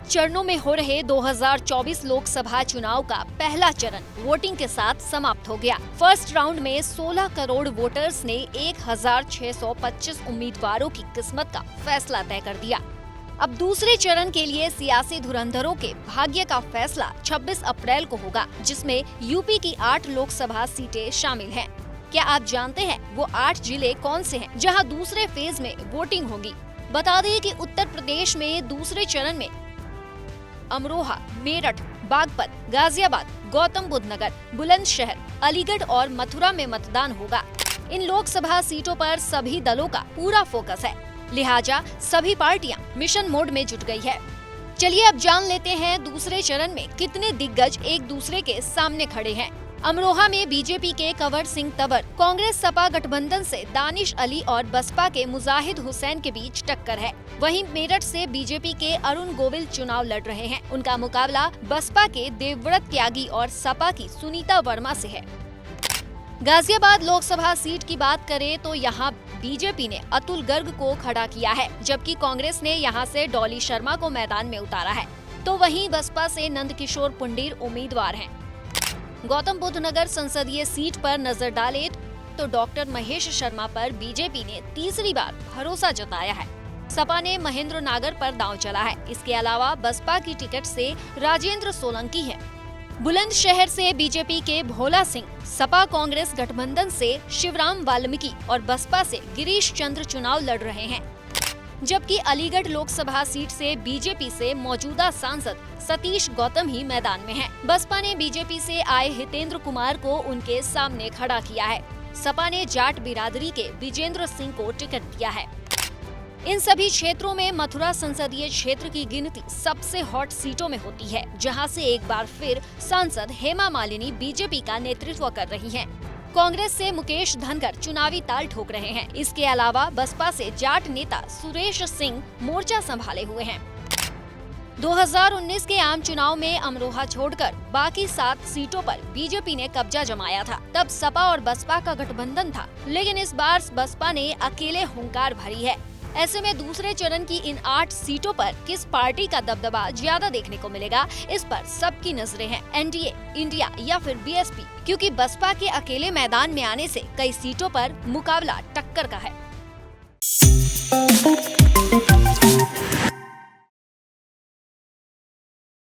चरणों में हो रहे 2024 लोकसभा चुनाव का पहला चरण वोटिंग के साथ समाप्त हो गया। फर्स्ट राउंड में 16 करोड़ वोटर्स ने 1625 उम्मीदवारों की किस्मत का फैसला तय कर दिया। अब दूसरे चरण के लिए सियासी धुरंधरों के भाग्य का फैसला 26 अप्रैल को होगा, जिसमें यूपी की 8 लोकसभा सीटें शामिल हैं। क्या आप जानते हैं वो 8 जिले कौन से हैं जहां दूसरे फेज में वोटिंग होगी? बता दें कि उत्तर प्रदेश में दूसरे चरण में अमरोहा, मेरठ, बागपत, गाजियाबाद, गौतम बुद्ध नगर, बुलंदशहर, अलीगढ़ और मथुरा में मतदान होगा। इन लोकसभा सीटों पर सभी दलों का पूरा फोकस है, लिहाजा सभी पार्टियां मिशन मोड में जुट गई है। चलिए अब जान लेते हैं दूसरे चरण में कितने दिग्गज एक दूसरे के सामने खड़े हैं। अमरोहा में बीजेपी के कंवर सिंह तंवर, कांग्रेस सपा गठबंधन से दानिश अली और बसपा के मुजाहिद हुसैन के बीच टक्कर है। वहीं मेरठ से बीजेपी के अरुण गोविल चुनाव लड़ रहे हैं। उनका मुकाबला बसपा के देवव्रत त्यागी और सपा की सुनीता वर्मा से है। गाजियाबाद लोकसभा सीट की बात करें तो यहाँ बीजेपी ने अतुल गर्ग को खड़ा किया है, जबकि कांग्रेस ने यहाँ से डॉली शर्मा को मैदान में उतारा है। तो वहीं बसपा से नंदकिशोर पुंडीर उम्मीदवार हैं। गौतम बुद्ध नगर संसदीय सीट पर नजर डालें तो डॉक्टर महेश शर्मा पर बीजेपी ने तीसरी बार भरोसा जताया है। सपा ने महेंद्र नागर पर दांव चला है। इसके अलावा बसपा की टिकट से राजेंद्र सोलंकी है। बुलंदशहर से बीजेपी के भोला सिंह, सपा कांग्रेस गठबंधन से शिवराम वाल्मीकि और बसपा से गिरीश चंद्र चुनाव लड़ रहे हैं। जबकि अलीगढ़ लोकसभा सीट से बीजेपी से मौजूदा सांसद सतीश गौतम ही मैदान में हैं। बसपा ने बीजेपी से आए हितेंद्र कुमार को उनके सामने खड़ा किया है। सपा ने जाट बिरादरी के विजेंद्र सिंह को टिकट दिया है। इन सभी क्षेत्रों में मथुरा संसदीय क्षेत्र की गिनती सबसे हॉट सीटों में होती है, जहां से एक बार फिर सांसद हेमा मालिनी बीजेपी का नेतृत्व कर रही हैं। कांग्रेस से मुकेश धनगर चुनावी ताल ठोक रहे हैं। इसके अलावा बसपा से जाट नेता सुरेश सिंह मोर्चा संभाले हुए हैं। 2019 के आम चुनाव में अमरोहा छोड़कर बाकी 7 सीटों पर बीजेपी ने कब्जा जमाया था। तब सपा और बसपा का गठबंधन था, लेकिन इस बार बसपा ने अकेले हुंकार भरी है। ऐसे में दूसरे चरण की इन 8 सीटों पर किस पार्टी का दबदबा ज्यादा देखने को मिलेगा, इस पर सबकी नजरें हैं। एनडीए, इंडिया या फिर बीएसपी, क्योंकि बसपा के अकेले मैदान में आने से कई सीटों पर मुकाबला टक्कर का है।